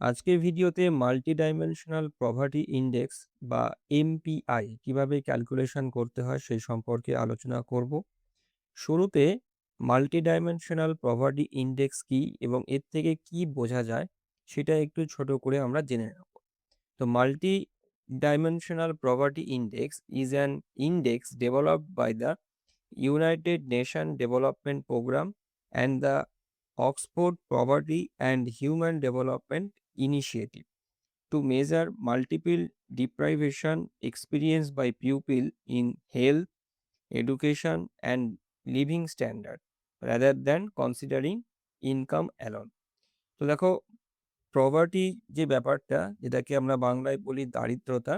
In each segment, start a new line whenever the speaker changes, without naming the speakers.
আজকের ভিডিওতে multi dimensional poverty index বা এমপিআই কিভাবে ক্যালকুলেশন করতে হয় সেই সম্পর্কে আলোচনা করব। শুরুতে মাল্টি ডাইমেনশনাল পভার্টি ইন্ডেক্স কি এবং এর থেকে কি বোঝা যায় সেটা একটু ছোট করে আমরা জেনে নেব। তো multi dimensional poverty index is an index developed by the United Nation Development Programme and the Oxford Poverty and Human Development Initiative to measure multiple deprivation experienced by pupil in health, education, and living standard rather than considering income alone. তো দেখো, poverty যে ব্যাপারটা, যেটাকে আমরা বাংলায় বলি দারিদ্রতা,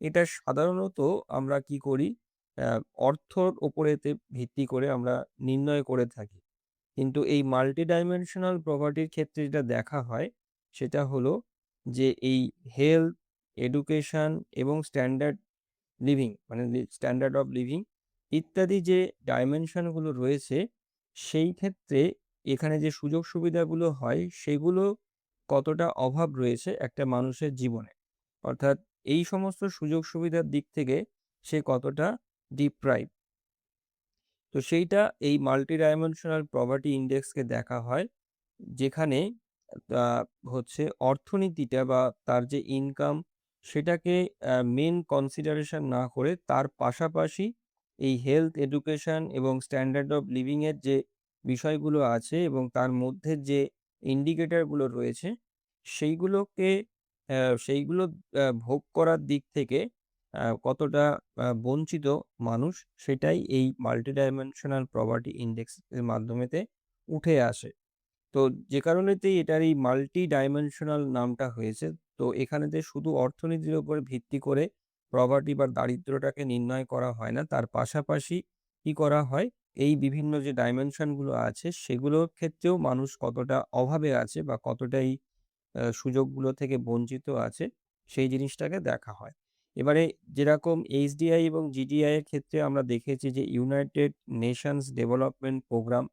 এটা সাধারণত আমরা কি করি, অর্থর ওপরেতে ভিত্তি করে আমরা নির্ণয় করে থাকি। কিন্তু এই মাল্টি ডাইমেনশনাল প্রপার্টির ক্ষেত্রে যেটা দেখা হয় সেটা হলো যে এই হেলথ, এডুকেশন এবং স্ট্যান্ডার্ড লিভিং মানে স্ট্যান্ডার্ড অফ লিভিং ইত্যাদি যে ডাইমেনশনগুলো রয়েছে, সেই ক্ষেত্রে এখানে যে সুযোগ সুবিধাগুলো হয় সেগুলো কতটা অভাব রয়েছে একটা মানুষের জীবনে, অর্থাৎ এই সমস্ত সুযোগ সুবিধার দিক থেকে সে কতটা ডিপ্রাইভ, তো সেইটা এই মাল্টি ডাইমেনশনাল পভার্টি ইন্ডেক্সকে দেখা হয়। যেখানে হচ্ছে অর্থনীতিটা বা তার যে ইনকাম সেটাকে মেন কনসিডারেশন না করে তার পাশাপাশি এই হেলথ, এডুকেশন এবং স্ট্যান্ডার্ড অফ লিভিং এর যে বিষয়গুলো আছে এবং তার মধ্যে যে ইন্ডিকেটরগুলো রয়েছে সেইগুলোকে সেইগুলো ভোগ করার দিক থেকে কতটা বঞ্চিত মানুষ, সেটাই এই মাল্টি ডাইমেনশনাল পভার্টি ইন্ডেক্স এর মাধ্যমেতে উঠে আসে। তো যে কারণেতেই এটার এই মাল্টি ডাইমেনশনাল নামটা হয়েছে। তো এখানেতে শুধু অর্থনীতির উপর ভিত্তি করে পভার্টি বা দারিদ্র্যটাকে নির্ণয় করা হয় না। তার পাশাপাশি কি করা হয়, এই বিভিন্ন যে ডাইমেনশন গুলো আছে সেগুলোর ক্ষেত্রেও মানুষ কতটা অভাবে আছে বা কতটা এই সুযোগগুলো থেকে বঞ্চিত আছে সেই জিনিসটাকে দেখা হয়। এবারে যেরকম এইচডিআই এবং জিডিআই এর ক্ষেত্রে আমরা দেখেছি যে ইউনাইটেড নেশনস ডেভেলপমেন্ট প্রোগ্রাম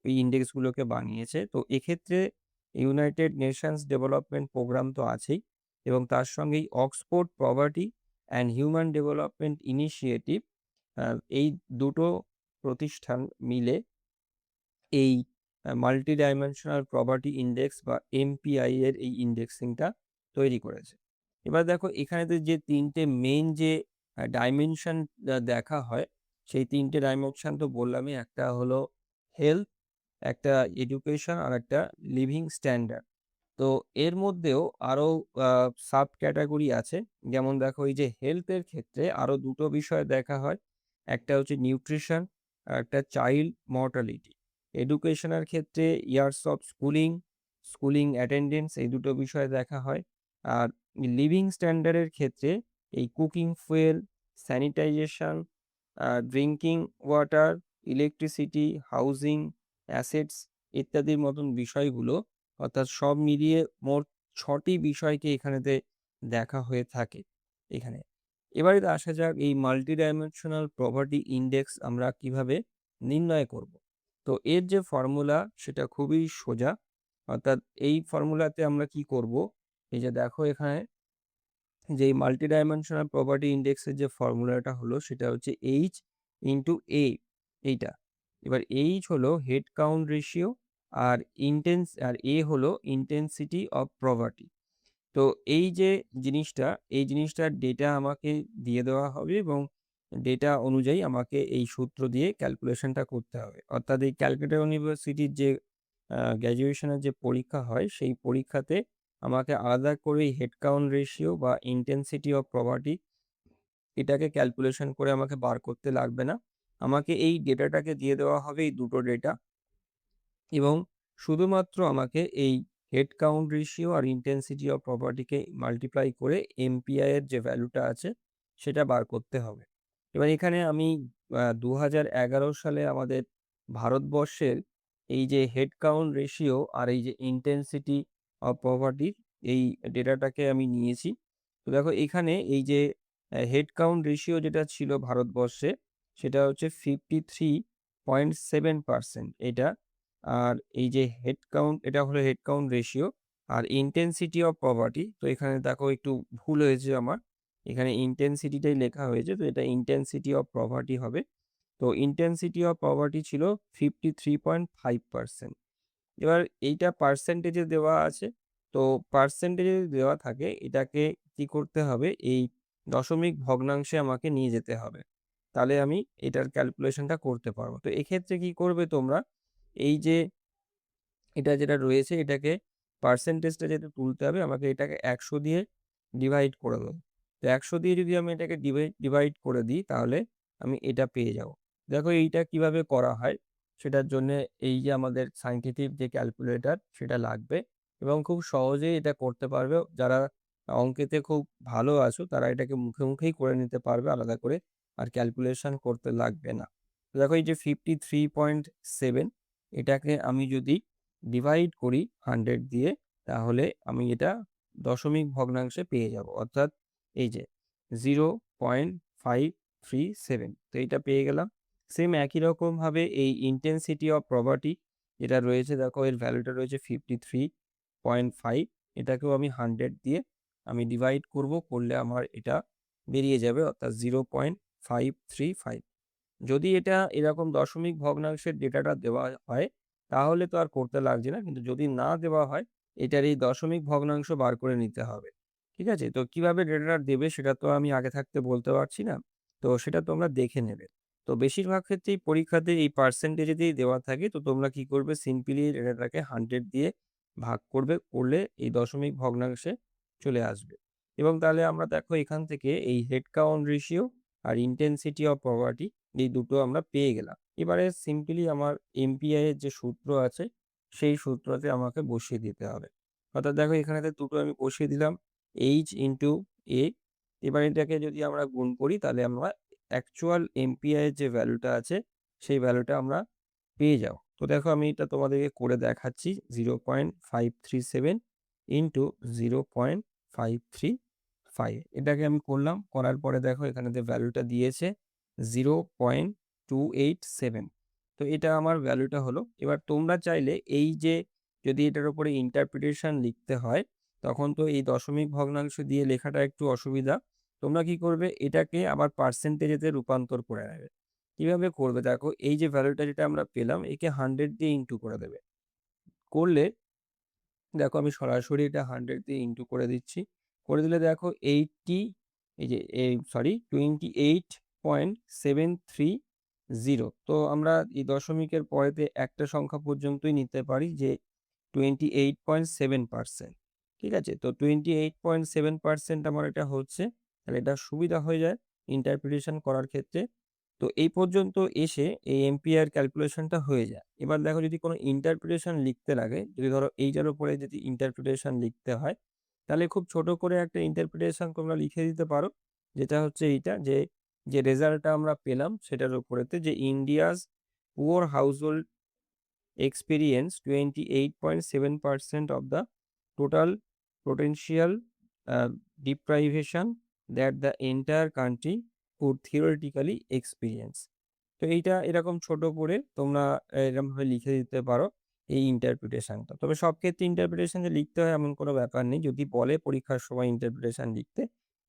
এই ইন্ডেক্সগুলোকে বানিয়েছে। তো এক্ষেত্রে ইউনাইটেড নেশনস ডেভেলপমেন্ট প্রোগ্রাম তো আছেই এবং তার সঙ্গেই Oxford Poverty and Human Development initiative, এই দুটো প্রতিষ্ঠান মিলে এই মাল্টি ডাইমেনশনাল পভার্টি ইন্ডেক্স বা এমপিআই এর এই ইন্ডেক্সিংটা তৈরি করেছে। এবার দেখো, এখানেতে যে তিনটে মেইন যে ডাইমেনশন দেখা হয়, সেই তিনটে ডাইমেনশন তো বললামই। একটা হলো হেলথ, একটা এডুকেশন আর একটা লিভিং স্ট্যান্ডার্ড। তো এর মধ্যেও আরো সাব ক্যাটাগরি আছে। যেমন দেখো, এই যে হেলথের ক্ষেত্রে আরো দুটো বিষয় দেখা হয়। একটা হচ্ছে নিউট্রিশন আর একটা চাইল্ড মর্টালিটি। এডুকেশনের ক্ষেত্রে years of schooling, schooling attendance, এই দুটো বিষয় দেখা হয়। আর লিভিং স্ট্যান্ডার্ডের ক্ষেত্রে এই cooking fuel, sanitisation, drinking water, electricity, housing, assets ইত্যাদির মতন বিষয়গুলো, অর্থাৎ সব মিলিয়ে মোট ৬টি বিষয়কে এখানেতে দেখা হয়ে থাকে এখানে। এবারে আসা যাক এই মাল্টি ডাইমেনশনাল পভার্টি ইন্ডেক্স আমরা কিভাবে নির্ণয় করব। তো এর যে ফর্মুলা সেটা খুবই সোজা। অর্থাৎ এই ফর্মুলাতে আমরা কি করব, এই যে দেখো এখানে যে মাল্টি ডাইমেনশনাল প্রপার্টি ইন্ডেক্সের যে ফর্মুলাটা হলো সেটা হচ্ছে এইচ ইন্টু এ, এইটা। এবার এইচ হলো হেড কাউন্ট রেশিও আর এ হলো ইন্টেন্সিটি অফ প্রপার্টি। তো এই যে জিনিসটা, এই জিনিসটার ডেটা আমাকে দিয়ে দেওয়া হবে এবং ডেটা অনুযায়ী আমাকে এই সূত্র দিয়ে ক্যালকুলেশনটা করতে হবে। অর্থাৎ এই ক্যালকাটা ইউনিভার্সিটির যে গ্র্যাজুয়েশনের যে পরীক্ষা হয় সেই পরীক্ষাতে আমাকে আলাদা করে হেড কাউন্ট রেশিও বা ইন্টেন্সিটি অফ প্রপার্টি এটাকে ক্যালকুলেশন করে আমাকে বার করতে লাগবে না। আমাকে এই ডেটাটাকে দিয়ে দেওয়া হবে, এই দুটো ডেটা, এবং শুধুমাত্র আমাকে এই হেড কাউন্ট রেশিও আর ইন্টেন্সিটি অফ প্রপার্টিকে মাল্টিপ্লাই করে এমপিআই এর যে ভ্যালুটা আছে সেটা বার করতে হবে। এবার এখানে আমি 2011 সালে আমাদের ভারতবর্ষের এই যে হেড কাউন্ট রেশিও আর এই যে ইন্টেন্সিটি অফ প্রপার্টির এই ডেটাটাকে আমি নিয়েছি। তো দেখো, এখানে এই যে হেড কাউন্ট রেশিও যেটা ছিল ভারতবর্ষে সেটা হচ্ছে 53.7%, এটা। আর এই যে হেড কাউন্ট, এটা হলো হেড কাউন্ট রেশিও। আর ইন্টেন্সিটি অফ পভার্টি, তো এখানে দেখো একটু ভুল হয়েছে আমার, এখানে ইন্টেন্সিটিটাই লেখা হয়েছে, তো এটা ইন্টেন্সিটি অফ পভার্টি হবে। তো ইন্টেন্সিটি অফ পভার্টি ছিল 53.5%। এবার এইটা পার্সেন্টেজে দেওয়া আছে, তো পার্সেন্টেজে দেওয়া থাকে এটাকে কি করতে হবে, এই দশমিক ভগ্নাংশে আমাকে নিয়ে যেতে হবে, তাহলে আমি এটার ক্যালকুলেশনটা করতে পারবো। তো এক্ষেত্রে কি করবে তোমরা, এই যে এটা যেটা রয়েছে এটাকে পার্সেন্টেজটা যেটা তুলতে হবে, আমাকে এটাকে 100 দিয়ে ডিভাইড করে দেবো। তো 100 দিয়ে যদি আমি এটাকে ডিভাইড করে দিই তাহলে আমি এটা পেয়ে যাব। দেখো এইটা কিভাবে করা হয়, সেটার জন্য এই যে আমাদের সাইন্টিফিক যে ক্যালকুলেটর সেটা লাগবে, এবং খুব সহজেই এটা করতে পারবে। যারা অঙ্কেতে খুব ভালো আছো তারা এটাকে মুখে মুখেই করে নিতে পারবে আলাদা করে, আর ক্যালকুলেশন করতে লাগবে না। তো দেখো এই যে 53.7, এটাকে আমি যদি ডিভাইড করি 100 দিয়ে, তাহলে আমি এটা দশমিক ভগ্নাংশে পেয়ে যাব, অর্থাৎ এই যে 0.537, তো এটা পেয়ে গেলাম। সেম একই রকম ভাবে এই ইন্টেন্সিটি অফ পভার্টি যেটা রয়েছে, দেখো এর ভ্যালুটা রয়েছে 53.5, এটাকেও আমি 100 দিয়ে আমি ডিভাইড করলে আমার এটা বেরিয়ে যাবে, অর্থাৎ 0.535। যদি এটা এরকম দশমিক ভগ্নাংশের ডেটাটা দেওয়া হয় তাহলে তো আর করতে লাগছে না, কিন্তু যদি না দেওয়া হয় এটার এই দশমিক ভগ্নাংশ বার করে নিতে হবে। ঠিক আছে, তো কিভাবে ডেটাটা দেবে সেটা তো আমি আগে থাকতে বলতে পারছি না, তো সেটা তোমরা দেখে নেবে। তো বেশিরভাগ ক্ষেত্রেই পরীক্ষাতে এই পার্সেন্টেজেতেই দেওয়া থাকে, তো তোমরা কি করবে, সিম্পলি ডেটাটাকে 100 দিয়ে ভাগ করলে এই দশমিক ভগ্নাংশে চলে আসবে। এবং তাহলে আমরা দেখো এখান থেকে এই হেড কাউন্ট রেশিও আর ইন্টেন্সিটি অফ পভার্টি এই দুটো আমরা পেয়ে গেলাম। এবারে সিম্পলি আমার এমপিআই এর যে সূত্র আছে সেই সূত্রতে আমাকে বসিয়ে দিতে হবে। অর্থাৎ দেখো এখানেতে দুটো আমি বসিয়ে দিলাম, এইচ ইন্টু এ। এবার এটাকে যদি আমরা গুণ করি তাহলে আমরা অ্যাকচুয়াল এমপিআই এর যে ভ্যালুটা আছে সেই ভ্যালুটা আমরা পেয়ে যাবো। তো দেখো আমি এটা তোমাদেরকে করে দেখাচ্ছি, 0.537 ইন্টু 0.535, এটাকে আমি করার পরে দেখো এখানেতে ভ্যালুটা দিয়েছে 0.287। তো এটা আমার ভ্যালুটা হলো। এবার তোমরা চাইলে এই যে যদি এটার উপরে ইন্টারপ্রিটেশন লিখতে হয় তখন তো এই দশমিক ভগ্নাংশ দিয়ে লেখাটা একটু অসুবিধা, তোমরা কি করবে, এটাকে আবার পার্সেন্টেজেতে রূপান্তর করে নেবে। কিভাবে করবে, দেখো এই যে ভ্যালুটা যেটা আমরা পেলাম একে 100 দিয়ে ইন্টু করে দেবে। করলে দেখো আমি সরাসরি এটা 100 দিয়ে ইন্টু করে দিচ্ছি, করে দিলে দেখো 80, এই যে 28.730। তো আমরা এই দশমিকের পরেতে একটা সংখ্যা পর্যন্তই নিতে পারি, যে 28.7%। ঠিক আছে, তো 28.7% আমার এটা হচ্ছে, তাহলে এটা সুবিধা হয়ে যায় ইন্টারপ্রিটেশন করার ক্ষেত্রে। তো এই পর্যন্ত এসে এই এমপিআর ক্যালকুলেশনটা হয়ে যায়। এবার দেখো যদি কোনো ইন্টারপ্রিটেশন লিখতে লাগে, যদি ধরো এইটার উপরে যদি ইন্টারপ্রিটেশন লিখতে হয় তাহলে খুব ছোট করে একটা ইন্টারপ্রিটেশন তোমরা লিখে দিতে পারো, যেটা হচ্ছে এইটা, যে যে রেজাল্টটা আমরা পেলাম সেটার উপরেতে, যে India's poor household experience 28.7% of the total potential deprivation that the entire country could theoretically experience। তো এইটা এরকম ছোট করে তোমরা এরকম ভাবে লিখে দিতে পারো এই ইন্টারপ্রিটেশনটা। তবে সব ক্ষেত্রে ইন্টারপ্রিটেশন যে লিখতে হয় এমন কোনো ব্যাপার নেই, যদি বলে পরীক্ষার সময় ইন্টারপ্রিটেশন লিখতে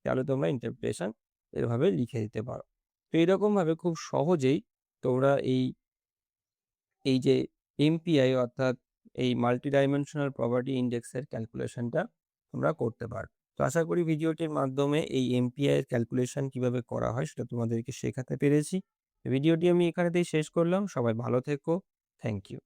তাহলে তোমরা ইন্টারপ্রিটেশন এভাবে লিখে দিতে পারো। তো এরকম ভাবে খুব সহজেই তোমরা এই যে এমপিআই অর্থাৎ এই মাল্টি ডাইমেনশনাল প্রপার্টি ইন্ডেক্সের ক্যালকুলেশনটা তোমরা করতে পারো। তো আশা করি ভিডিওটির মাধ্যমে এই এমপিআই এর ক্যালকুলেশন কিভাবে করা হয় সেটা তোমাদেরকে শেখাতে পেরেছি। ভিডিওটি আমি এখানেতেই শেষ করলাম। সবাই ভালো থেকো। Thank you.